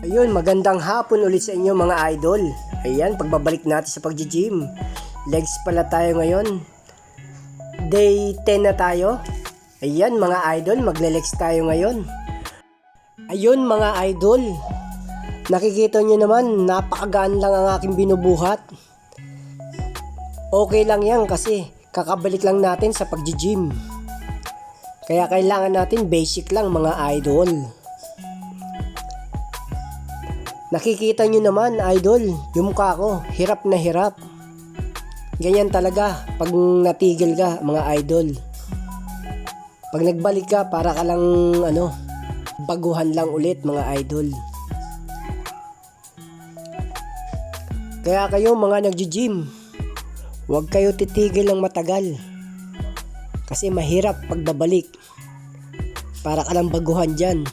Ayun, magandang hapon ulit sa inyo mga idol. Ayan, pagbabalik natin sa pag-gym. Legs pala tayo ngayon. Day 10 na tayo. Ayan mga idol, magle-legs tayo ngayon. Ayun mga idol, nakikita nyo naman, napakagaan lang ang aking binubuhat. Okay lang yan kasi kakabalik lang natin sa pag-gym. Kaya kailangan natin basic lang mga idol. Nakikita nyo naman idol, yung mukha ko, hirap na hirap. Ganyan talaga pag natigil ka mga idol. Pag nagbalik ka, para ka lang baguhan lang ulit mga idol. Kaya kayo mga nagji-gym, huwag kayo titigil ng matagal. Kasi mahirap pagbabalik. Para ka lang baguhan dyan.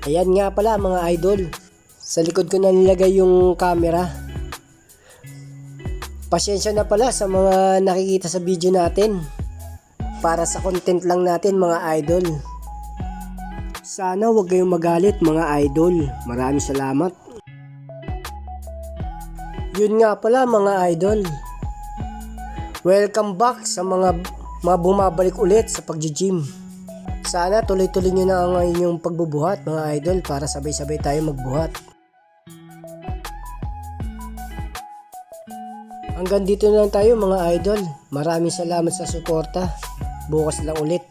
Ayan nga pala mga idol, sa likod ko na nilagay yung camera. Pasensya na pala sa mga nakikita sa video natin. Para sa content lang natin mga idol. Sana huwag kayong magalit mga idol. Maraming salamat. Yun nga pala mga idol. Welcome back sa mga bumabalik ulit sa pag-gym. Sana tuloy-tuloy nyo na ang inyong pagbubuhat mga idol para sabay-sabay tayo magbuhat. Hanggang dito na lang tayo mga idol. Maraming salamat sa suporta. Bukas lang ulit.